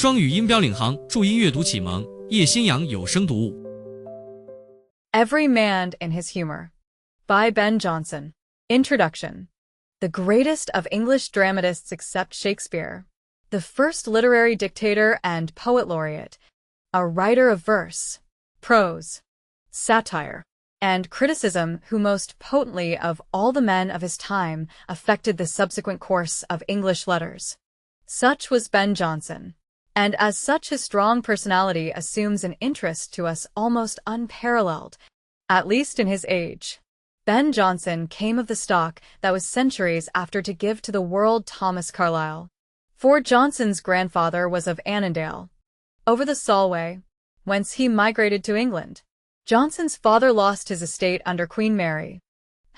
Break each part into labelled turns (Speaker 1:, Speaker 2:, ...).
Speaker 1: 双语音标领航，注音阅读启蒙，叶兴阳有声读物。
Speaker 2: Every Man in His Humour by Ben Jonson. Introduction. The greatest of English dramatists except Shakespeare, the first literary dictator and poet laureate, a writer of verse, prose, satire, and criticism who most potently of all the men of his time affected the subsequent course of English letters. Such was Ben Jonson, and as such his strong personality assumes an interest to us almost unparalleled, at least in his age. Ben Jonson came of the stock that was centuries after to give to the world Thomas Carlyle. For Jonson's grandfather was of Annandale, over the Solway, whence he migrated to England. Jonson's father lost his estate under Queen Mary.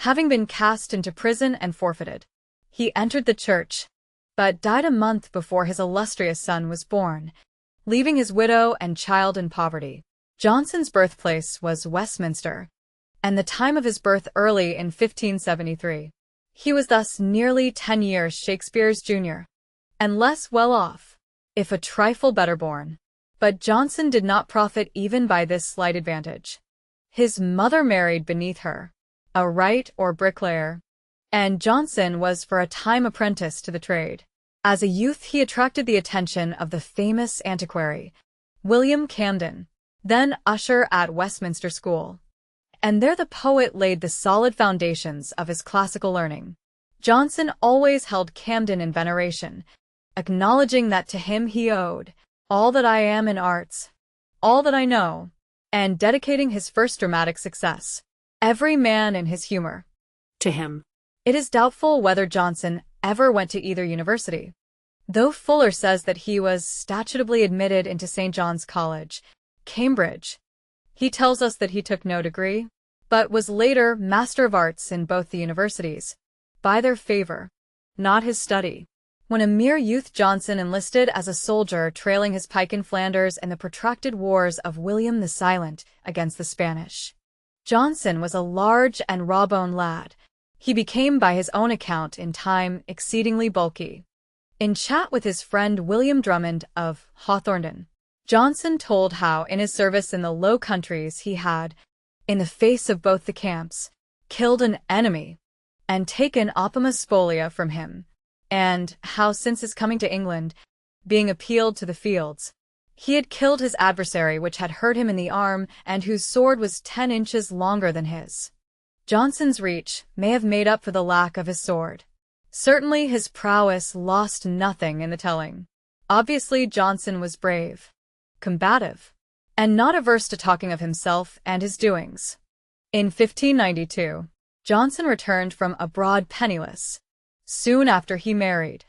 Speaker 2: Having been cast into prison and forfeited, he entered the church, but died a month before his illustrious son was born, leaving his widow and child in poverty. Jonson's birthplace was Westminster, and the time of his birth early in 1573. He was thus nearly 10 years Shakespeare's junior, and less well off, if a trifle better born. But Jonson did not profit even by this slight advantage. His mother married beneath her, a wright or bricklayer, and Jonson was for a time apprentice to the trade. As a youth he attracted the attention of the famous antiquary, William Camden, then usher at Westminster School. And there the poet laid the solid foundations of his classical learning. Jonson always held Camden in veneration, acknowledging that to him he owed all that I am in arts, all that I know, and dedicating his first dramatic success, Every Man in His Humour, to him. It is doubtful whether Jonson ever went to either university, though Fuller says that he was statutably admitted into St. John's College, Cambridge. He tells us that he took no degree, but was later Master of Arts in both the universities, by their favour, not his study. When a mere youth Jonson enlisted as a soldier trailing his pike in Flanders in the protracted wars of William the Silent against the Spanish. Jonson was a large and raw-boned lad. He became by his own account in time exceedingly bulky. In chat with his friend William Drummond of Hawthornden, Jonson told how in his service in the Low Countries he had, in the face of both the camps, killed an enemy, and taken opima spolia from him, and how since his coming to England, being appealed to the fields, he had killed his adversary which had hurt him in the arm and whose sword was 10 inches longer than his. Jonson's reach may have made up for the lack of his sword. Certainly his prowess lost nothing in the telling. Obviously Jonson was brave, combative, and not averse to talking of himself and his doings. In 1592, Jonson returned from abroad penniless. Soon after he married,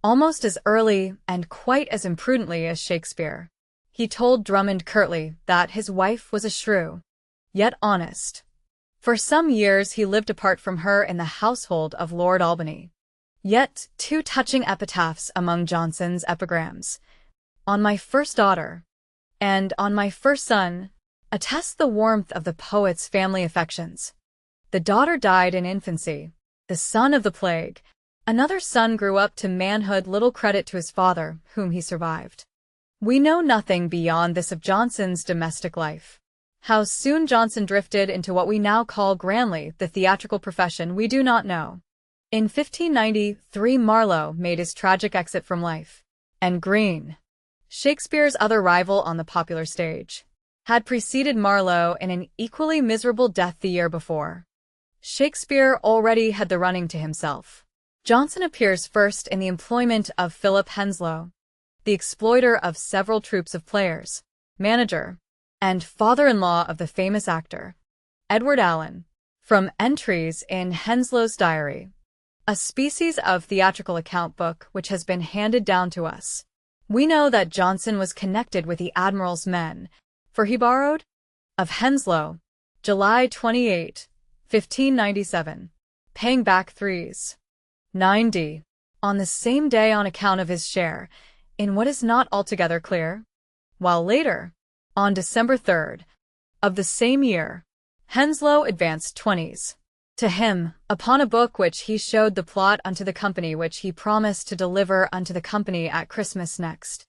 Speaker 2: almost as early and quite as imprudently as Shakespeare. He told Drummond curtly that his wife was a shrew, yet honest. For some years he lived apart from her in the household of Lord Albany. Yet two touching epitaphs among Jonson's epigrams, "On my first daughter," and "On my first son," attest the warmth of the poet's family affections. The daughter died in infancy, the son of the plague. Another son grew up to manhood, little credit to his father, whom he survived. We know nothing beyond this of Jonson's domestic life. How soon Jonson drifted into what we now call grandly the theatrical profession we do not know. In 1593 Marlowe made his tragic exit from life, and Greene, Shakespeare's other rival on the popular stage, had preceded Marlowe in an equally miserable death the year before. Shakespeare already had the running to himself. Jonson appears first in the employment of Philip Henslowe, the exploiter of several troops of players, manager, and father-in-law of the famous actor, Edward Allen, from entries in Henslowe's diary, a species of theatrical account book which has been handed down to us. We know that Jonson was connected with the Admiral's men, for he borrowed of Henslowe, July 28, 1597, paying back 3s. On the same day on account of his share in what is not altogether clear, while later, on December 3rd, of the same year, Henslowe advanced 20s to him upon a book which he showed the plot unto the company which he promised to deliver unto the company at Christmas next.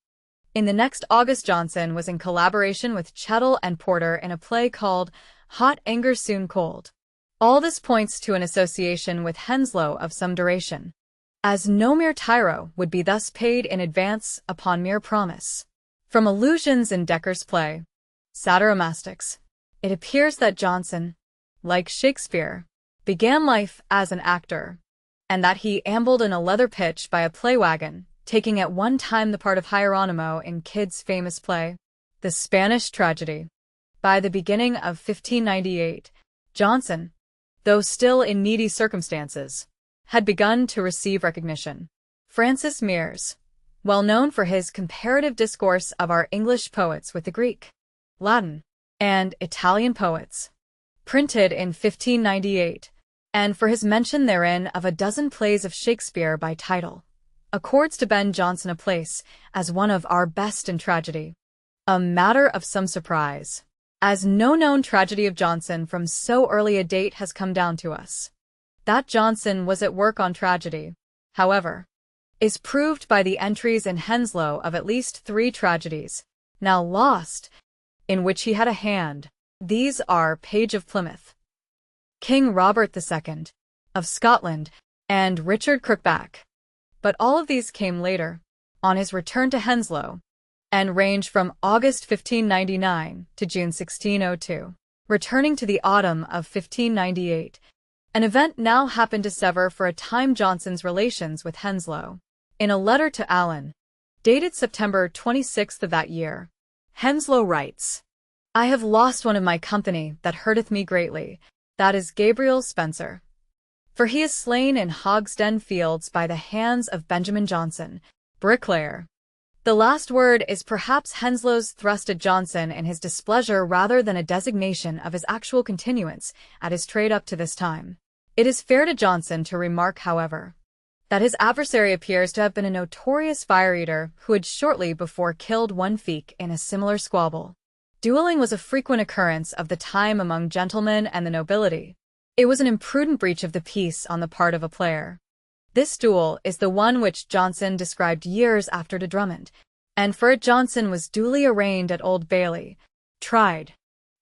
Speaker 2: In the next August, Johnson was in collaboration with Chettle and Porter in a play called Hot Anger Soon Cold. All this points to an association with Henslow of some duration, as no mere tyro would be thus paid in advance upon mere promise. From allusions in Decker's play, Satyromastics, it appears that Johnson, like Shakespeare, began life as an actor, and that he ambled in a leather pitch by a play wagon, taking at one time the part of Hieronymo in Kyd's famous play, The Spanish Tragedy. By the beginning of 1598, Johnson, though still in needy circumstances, had begun to receive recognition. Francis Mears, well known for his comparative discourse of our English poets with the Greek, Latin, and Italian poets, printed in 1598, and for his mention therein of a dozen plays of Shakespeare by title, accords to Ben Jonson a place as one of our best in tragedy. A matter of some surprise, as no known tragedy of Jonson from so early a date has come down to us. That Jonson was at work on tragedy, however, is proved by the entries in Henslow of at least 3 tragedies, now lost, in which he had a hand. These are Page of Plymouth, King Robert II of Scotland, and Richard Crookback. But all of these came later, on his return to Henslow, and range from August 1599 to June 1602. Returning to the autumn of 1598, an event now happened to sever for a time Jonson's relations with Henslow. In a letter to Allen, dated September 26th of that year, Henslow writes, "I have lost one of my company that hurteth me greatly, that is Gabriel Spencer. For he is slain in Hogsden Fields by the hands of Benjamin Jonson, bricklayer." The last word is perhaps Henslow's thrust at Jonson in his displeasure rather than a designation of his actual continuance at his trade up to this time. It is fair to Jonson to remark, however, that his adversary appears to have been a notorious fire-eater who had shortly before killed one Feake in a similar squabble. Dueling was a frequent occurrence of the time among gentlemen and the nobility. It was an imprudent breach of the peace on the part of a player. This duel is the one which Jonson described years after to Drummond, and for it Jonson was duly arraigned at Old Bailey, tried,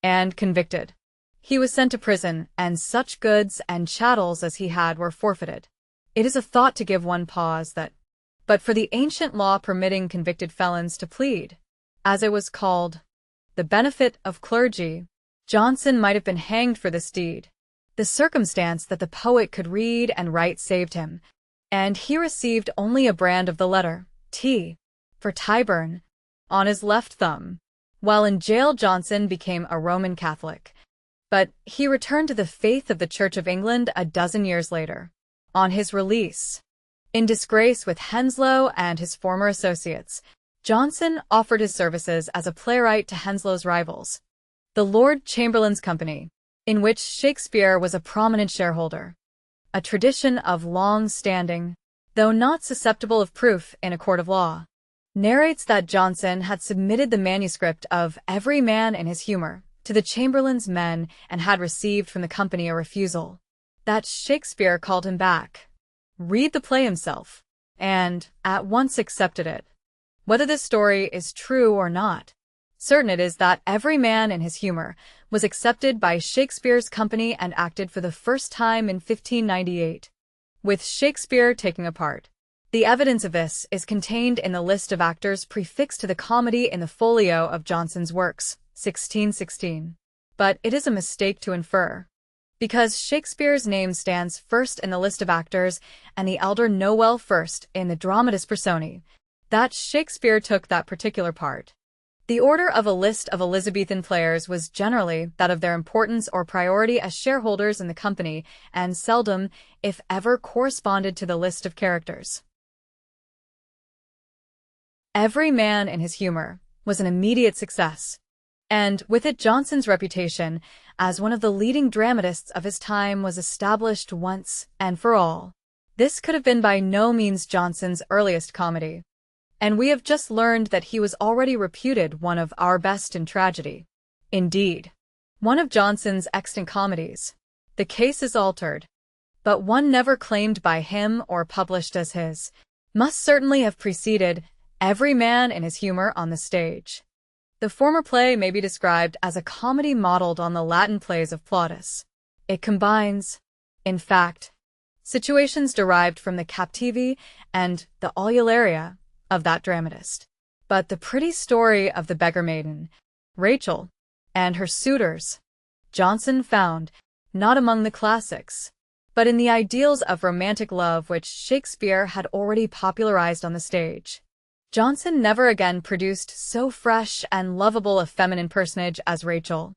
Speaker 2: and convicted. He was sent to prison, and such goods and chattels as he had were forfeited. It is a thought to give one pause that, but for the ancient law permitting convicted felons to plead, as it was called, the benefit of clergy, Jonson might have been hanged for this deed. The circumstance that the poet could read and write saved him, and he received only a brand of the letter T for Tyburn on his left thumb. While in jail, Jonson became a Roman Catholic, but he returned to the faith of the Church of England a dozen years later. On his release, in disgrace with Henslow and his former associates, Jonson offered his services as a playwright to Henslow's rivals, the Lord Chamberlain's Company, in which Shakespeare was a prominent shareholder. A tradition of long standing, though not susceptible of proof in a court of law, narrates that Jonson had submitted the manuscript of Every Man in His Humour to the Chamberlain's men and had received from the company a refusal. That Shakespeare called him back, read the play himself, and at once accepted it. Whether this story is true or not, certain it is that Every Man in His Humour was accepted by Shakespeare's company and acted for the first time in 1598, with Shakespeare taking a part. The evidence of this is contained in the list of actors prefixed to the comedy in the folio of Jonson's works, 1616. But it is a mistake to infer, because Shakespeare's name stands first in the list of actors and the elder Noel first in the dramatis personae, that Shakespeare took that particular part. The order of a list of Elizabethan players was generally that of their importance or priority as shareholders in the company, and seldom, if ever, corresponded to the list of characters. Every Man in His Humour was an immediate success, and with it Jonson's reputation as one of the leading dramatists of his time was established once and for all. This could have been by no means Jonson's earliest comedy, and we have just learned that he was already reputed one of our best in tragedy. Indeed, one of Jonson's extant comedies. The case is altered, but one never claimed by him or published as his, must certainly have preceded every man in his humor on the stage. The former play may be described as a comedy modeled on the Latin plays of Plautus. It combines, in fact, situations derived from the captivi and the aulularia of that dramatist. But the pretty story of the beggar maiden, Rachel, and her suitors, Jonson found not among the classics, but in the ideals of romantic love which Shakespeare had already popularized on the stage. Jonson never again produced so fresh and lovable a feminine personage as Rachel.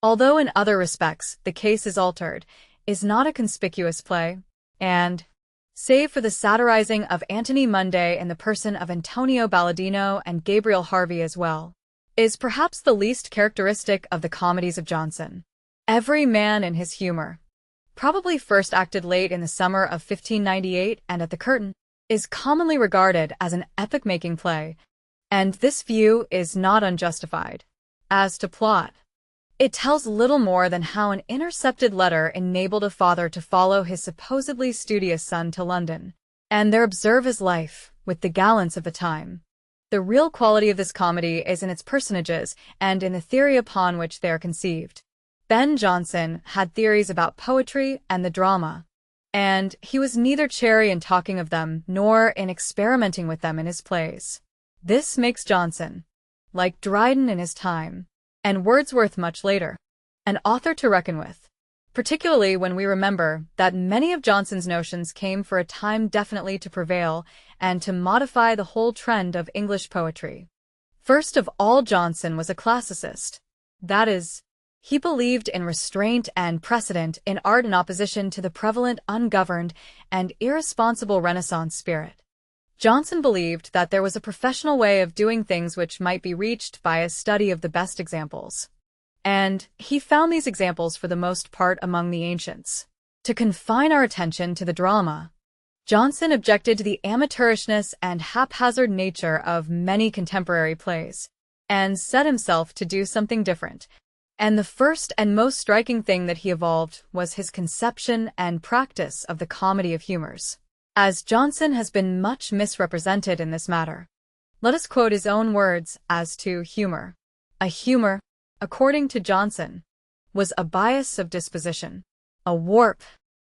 Speaker 2: Although in other respects the case is altered, is not a conspicuous play, and, save for the satirizing of Antony Munday in the person of Antonio Balladino and Gabriel Harvey as well, is perhaps the least characteristic of the comedies of Jonson. Every man in his humor, probably first acted late in the summer of 1598 and at the Curtain, is commonly regarded as an epoch-making play, and this view is not unjustified. As to plot, it tells little more than how an intercepted letter enabled a father to follow his supposedly studious son to London, and there observe his life with the gallants of the time. The real quality of this comedy is in its personages and in the theory upon which they are conceived. Ben Jonson had theories about poetry and the drama, and he was neither chary in talking of them nor in experimenting with them in his plays. This makes Jonson, like Dryden in his time, and Wordsworth much later, an author to reckon with, particularly when we remember that many of Jonson's notions came for a time definitely to prevail and to modify the whole trend of English poetry. First of all, Jonson was a classicist. That is, he believed in restraint and precedent in art in opposition to the prevalent ungoverned and irresponsible Renaissance spirit. Jonson believed that there was a professional way of doing things which might be reached by a study of the best examples. And he found these examples for the most part among the ancients. To confine our attention to the drama, Jonson objected to the amateurishness and haphazard nature of many contemporary plays, and set himself to do something different. And the first and most striking thing that he evolved was his conception and practice of the comedy of humors. As Jonson has been much misrepresented in this matter, let us quote his own words as to humor. A humor, according to Jonson, was a bias of disposition, a warp,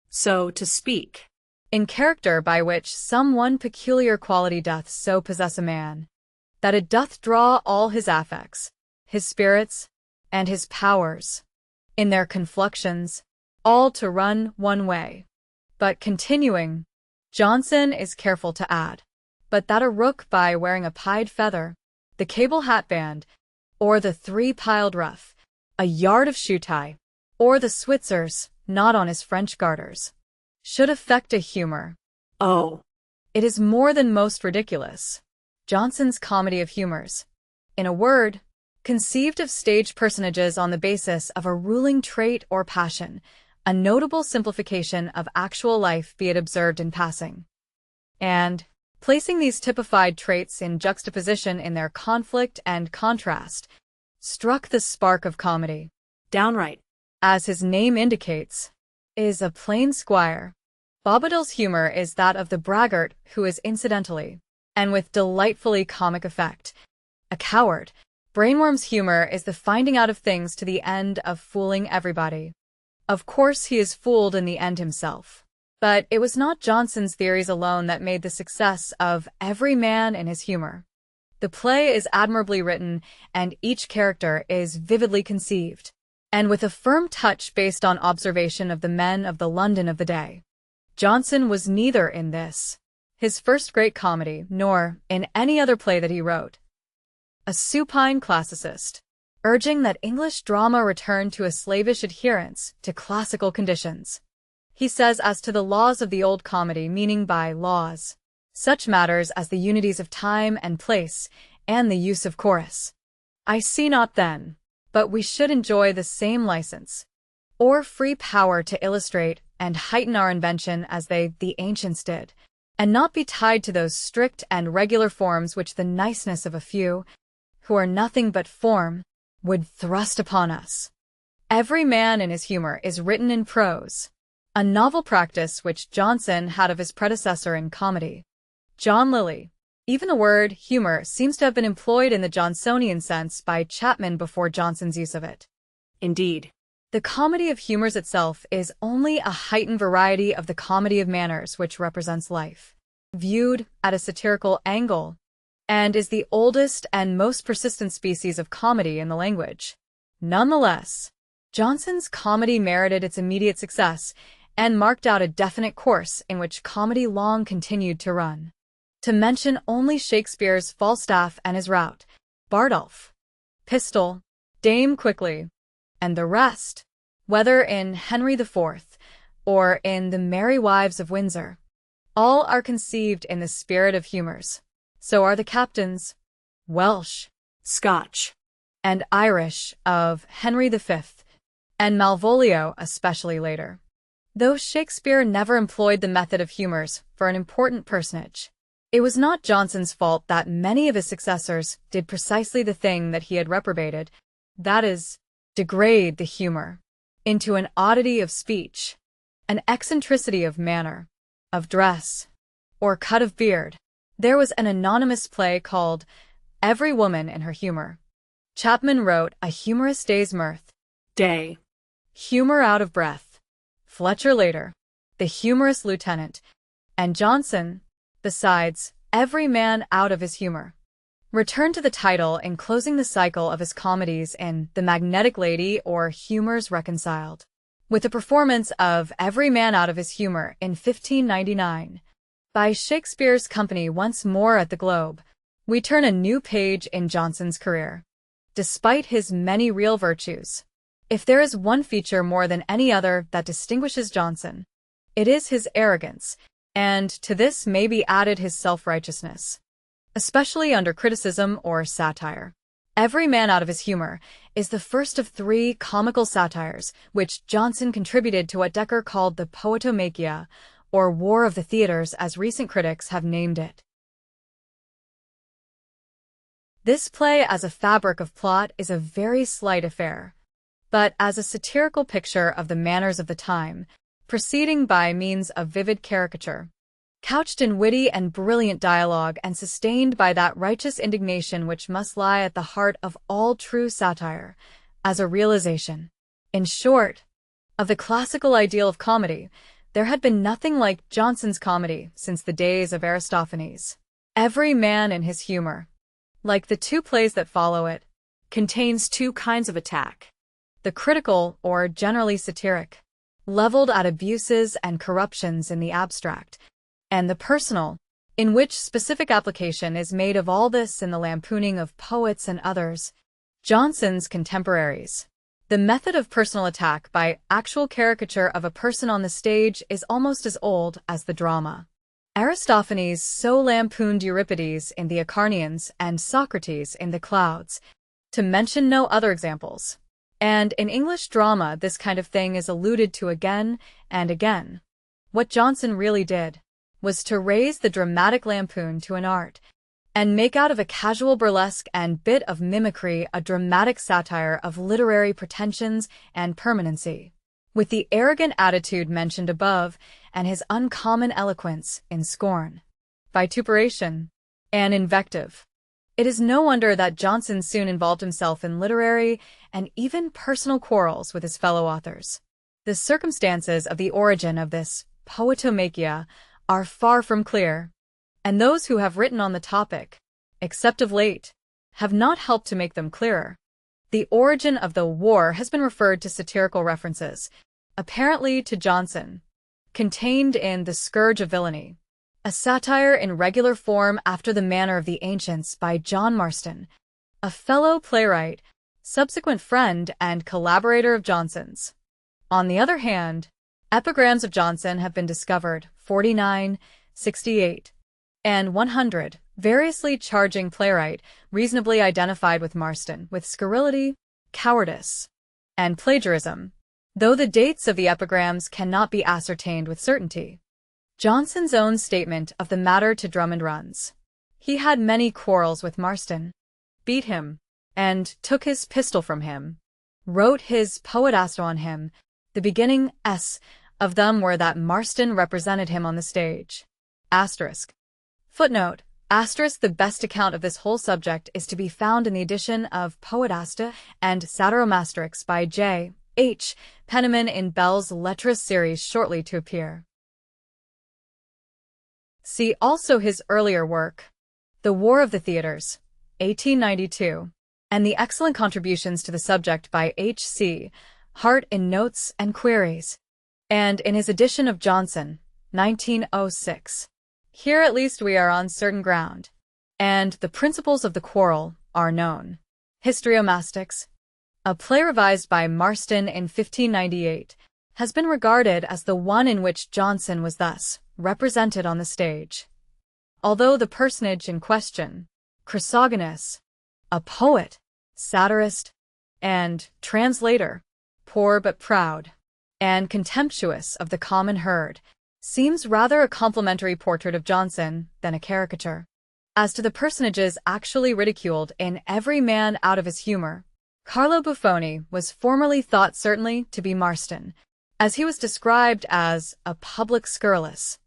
Speaker 2: so to speak, in character by which some one peculiar quality doth so possess a man, that it doth draw all his affects, his spirits, and his powers, in their confluxions, all to run one way. But continuing, Jonson is careful to add, but that a rook by wearing a pied feather, the cable hatband, or the three-piled ruff, a yard of shoe tie, or the Switzers, not on his French garters, should affect a humor. Oh, it is more than most ridiculous. Jonson's comedy of humors, in a word, conceived of stage personages on the basis of a ruling trait or passion, a notable simplification of actual life be it observed in passing. And, placing these typified traits in juxtaposition in their conflict and contrast, struck the spark of comedy. Downright, as his name indicates, is a plain squire. Bobadil's humor is that of the braggart who is incidentally, and with delightfully comic effect, a coward. Brainworm's humor is the finding out of things to the end of fooling everybody. Of course he is fooled in the end himself. But it was not Jonson's theories alone that made the success of Every Man in His Humor. The play is admirably written, and each character is vividly conceived, and with a firm touch based on observation of the men of the London of the day. Jonson was neither in this, his first great comedy, nor in any other play that he wrote, a supine classicist, urging that English drama return to a slavish adherence to classical conditions. He says as to the laws of the old comedy, meaning by laws, such matters as the unities of time and place, and the use of chorus. I see not then, but we should enjoy the same license, or free power to illustrate and heighten our invention as they, the ancients, did, and not be tied to those strict and regular forms which the niceness of a few, who are nothing but form, would thrust upon us. Every Man in His Humor is written in prose, a novel practice which Jonson had of his predecessor in comedy, John Lyly. Even the word humor seems to have been employed in the Johnsonian sense by Chapman before Johnson's use of it.
Speaker 3: Indeed.
Speaker 2: The comedy of humors itself is only a heightened variety of the comedy of manners which represents life, viewed at a satirical angle, and is the oldest and most persistent species of comedy in the language. Nonetheless, Johnson's comedy merited its immediate success and marked out a definite course in which comedy long continued to run. To mention only Shakespeare's Falstaff and his rout, Bardolph, Pistol, Dame Quickly, and the rest, whether in Henry IV or in The Merry Wives of Windsor, all are conceived in the spirit of humors. So are the captains, Welsh,
Speaker 3: Scotch,
Speaker 2: and Irish of Henry V, and Malvolio especially later. Though Shakespeare never employed the method of humors for an important personage, it was not Johnson's fault that many of his successors did precisely the thing that he had reprobated, that is, degrade the humor into an oddity of speech, an eccentricity of manner, of dress, or cut of beard. There was an anonymous play called Every Woman in Her Humor. Chapman wrote A Humorous Day's Mirth,
Speaker 3: Day,
Speaker 2: Humor Out of Breath, Fletcher later, The Humorous Lieutenant, and Johnson, besides, Every Man Out of His Humor, returned to the title in closing the cycle of his comedies in The Magnetic Lady or Humors Reconciled, with the performance of Every Man Out of His Humor in 1599. By Shakespeare's company once more at the Globe, we turn a new page in Johnson's career. Despite his many real virtues, if there is one feature more than any other that distinguishes Johnson, it is his arrogance, and to this may be added his self-righteousness, especially under criticism or satire. Every Man Out of His Humor is the first of 3 comical satires which Johnson contributed to what Dekker called the Poetomachia, or War of the Theatres as recent critics have named it. This play as a fabric of plot is a very slight affair, but as a satirical picture of the manners of the time, proceeding by means of vivid caricature, couched in witty and brilliant dialogue and sustained by that righteous indignation which must lie at the heart of all true satire, as a realization, in short, of the classical ideal of comedy, there had been nothing like Johnson's comedy since the days of Aristophanes. Every Man in His Humor, like the 2 plays that follow it,
Speaker 3: contains 2 kinds of attack.
Speaker 2: The critical, or generally satiric, leveled at abuses and corruptions in the abstract, and the personal, in which specific application is made of all this in the lampooning of poets and others, Johnson's contemporaries. The method of personal attack by actual caricature of a person on the stage is almost as old as the drama. Aristophanes so lampooned Euripides in the Acharnians and Socrates in the Clouds, to mention no other examples. And in English drama this kind of thing is alluded to again and again. What Johnson really did was to raise the dramatic lampoon to an art, and make out of a casual burlesque and bit of mimicry a dramatic satire of literary pretensions and permanency, with the arrogant attitude mentioned above and his uncommon eloquence in scorn, vituperation, and invective. It is no wonder that Johnson soon involved himself in literary and even personal quarrels with his fellow authors. The circumstances of the origin of this poetomachia are far from clear, and those who have written on the topic, except of late, have not helped to make them clearer. The origin of the war has been referred to satirical references, apparently to Johnson, contained in The Scourge of Villainy, a satire in regular form after the manner of the ancients by John Marston, a fellow playwright, subsequent friend and collaborator of Johnson's. On the other hand, epigrams of Johnson have been discovered, 49, 68, and 100, variously charging playwright, reasonably identified with Marston, with scurrility, cowardice, and plagiarism, though the dates of the epigrams cannot be ascertained with certainty. Johnson's own statement of the matter to Drummond runs: he had many quarrels with Marston, beat him, and took his pistol from him, wrote his poetaster on him, the beginning s of them were that Marston represented him on the stage. Asterisk. Footnote: The best account of this whole subject is to be found in the edition of Poetaster and Satyromasterix by J. H. Penniman in Bell's Lettres series shortly to appear. See also his earlier work, The War of the Theatres, 1892, and the excellent contributions to the subject by H.C. Hart in Notes and Queries, and in his edition of Johnson, 1906. Here at least we are on certain ground, and the principles of the quarrel are known. Histriomastix, a play revised by Marston in 1598, has been regarded as the one in which Johnson was thus represented on the stage. Although the personage in question, Chrysogonus, a poet, satirist, and translator, poor but proud, and contemptuous of the common herd, seems rather a complimentary portrait of Johnson than a caricature. As to the personages actually ridiculed in Every Man Out of His Humour, Carlo Buffoni was formerly thought certainly to be Marston, as he was described as a public scurrilous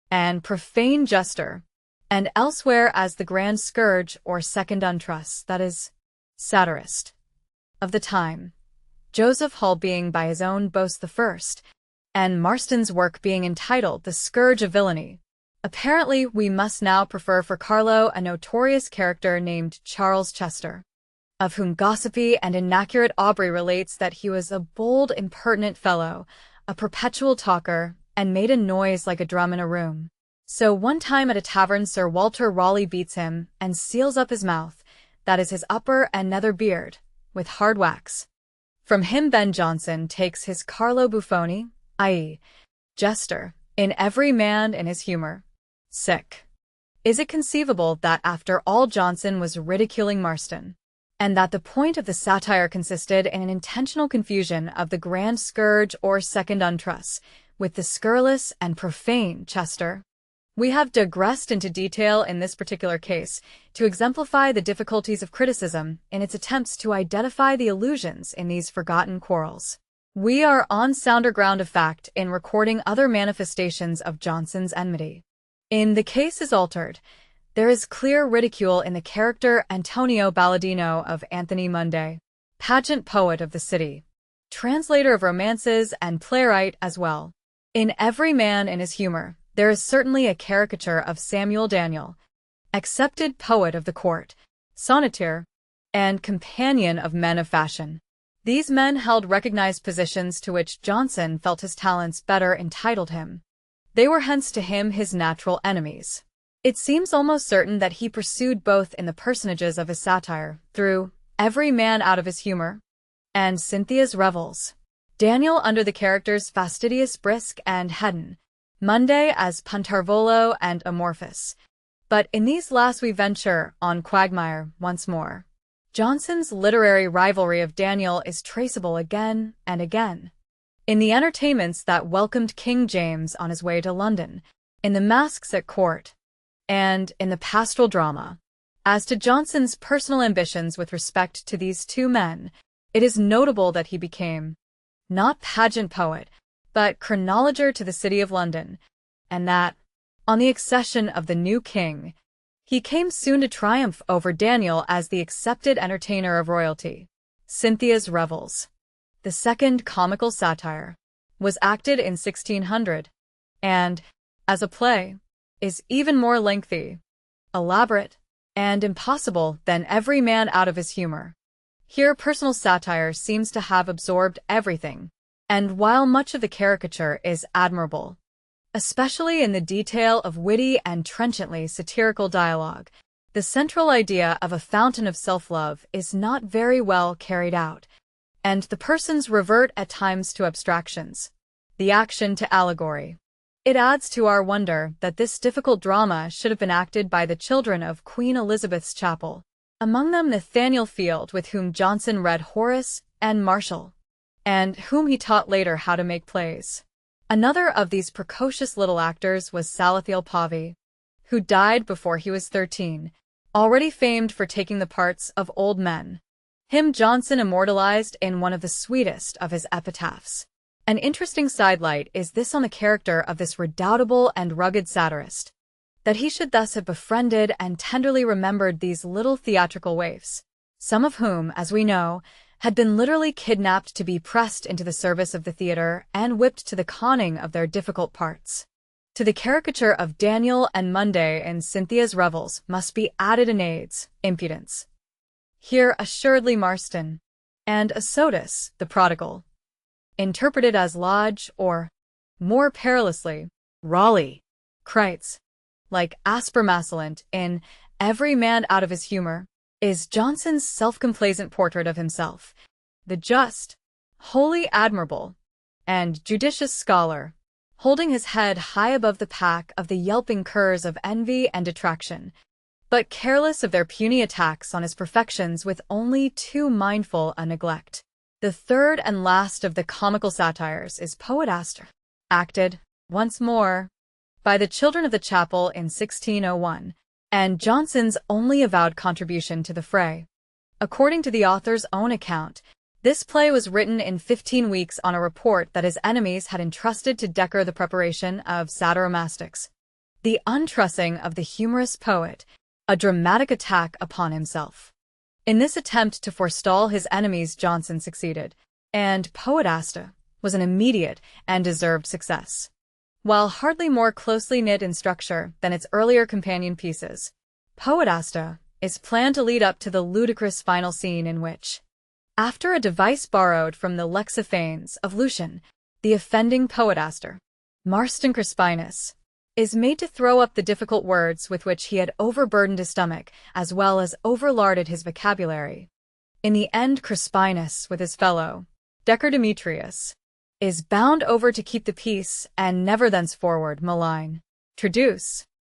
Speaker 2: and profane jester, and elsewhere as the grand scourge or second untruss, that is, satirist, of the time, Joseph Hull being by his own boast the first, and Marston's work being entitled The Scourge of Villainy. Apparently, we must now prefer for Carlo a notorious character named Charles Chester, of whom gossipy and inaccurate Aubrey relates that he was a bold, impertinent fellow, a perpetual talker, and made a noise like a drum in a room. So one time at a tavern Sir Walter Raleigh beats him and seals up his mouth, that is his upper and nether beard, with hard wax. From him Ben Jonson takes his Carlo Buffoni, i.e., jester, in Every Man in His Humour. Sick. Is it conceivable that after all Johnson was ridiculing Marston, and that the point of the satire consisted in an intentional confusion of the grand scourge or second untruss with the scurrilous and profane Chester? We have digressed into detail in this particular case to exemplify the difficulties of criticism in its attempts to identify the allusions in these forgotten quarrels. We are on sounder ground of fact in recording other manifestations of Johnson's enmity. In The Case is Altered, there is clear ridicule in the character Antonio Balladino of Anthony Munday, pageant poet of the city, translator of romances and playwright as well. In Every Man in His Humour, there is certainly a caricature of Samuel Daniel, accepted poet of the court, sonneteer, and companion of men of fashion. These men held recognized positions to which Johnson felt his talents better entitled him. They were hence to him his natural enemies. It seems almost certain that he pursued both in the personages of his satire, through Every Man Out of His Humour and Cynthia's Revels, Daniel under the characters Fastidious Brisk and Hedon, Munday as Puntarvolo and Amorphous. But in these last we venture on quagmire once more. Johnson's literary rivalry of Daniel is traceable again and again. In the entertainments that welcomed King James on his way to London, in the masques at court, and in the pastoral drama. As to Johnson's personal ambitions with respect to these two men, it is notable that he became not pageant poet, but chronologer to the city of London, and that, on the accession of the new king, he came soon to triumph over Daniel as the accepted entertainer of royalty. Cynthia's Revels, the second comical satire, was acted in 1600, and, as a play, is even more lengthy, elaborate, and impossible than Every Man Out of His Humour. Here personal satire seems to have absorbed everything, and while much of the caricature is admirable, especially in the detail of witty and trenchantly satirical dialogue, the central idea of a fountain of self-love is not very well carried out, and the persons revert at times to abstractions, the action to allegory. It adds to our wonder that this difficult drama should have been acted by the children of Queen Elizabeth's chapel, among them Nathaniel Field, with whom Johnson read Horace and Martial, and whom he taught later how to make plays. Another of these precocious little actors was Salathiel Pavey, who died before he was 13, already famed for taking the parts of old men. Him Johnson immortalized in one of the sweetest of his epitaphs. An interesting sidelight is this on the character of this redoubtable and rugged satirist. that he should thus have befriended and tenderly remembered these little theatrical waifs, some of whom, as we know, had been literally kidnapped to be pressed into the service of the theater and whipped to the conning of their difficult parts. To the caricature of Daniel and Monday in Cynthia's revels must be added Aeneid's impudence. Here assuredly Marston, and Asotus, the prodigal, interpreted as Lodge or, more perilously, Raleigh, Crites, like Asper Massillent in Every Man Out of His Humour, is Johnson's self-complacent portrait of himself, the just, wholly admirable, and judicious scholar, holding his head high above the pack of the yelping curs of envy and detraction, but careless of their puny attacks on his perfections with only too mindful a neglect. The third and last of the comical satires is Poetaster, acted, once more, by the children of the chapel in 1601, and Johnson's only avowed contribution to the fray. According to the author's own account, this play was written in 15 weeks on a report that his enemies had entrusted to Dekker the preparation of Satyromastics, the untrussing of the humorous poet, a dramatic attack upon himself. In this attempt to forestall his enemies Johnson succeeded, and Poetaster was an immediate and deserved success. While hardly more closely knit in structure than its earlier companion pieces, Poetaster is planned to lead up to the ludicrous final scene in which, after a device borrowed from the Lexiphanes of Lucian, the offending Poetaster, Marston Crispinus, is made to throw up the difficult words with which he had overburdened his stomach as well as overlarded his vocabulary. In the end, Crispinus, with his fellow, Dekker Demetrius, is bound over to keep the peace and never thenceforward malign. Traduce.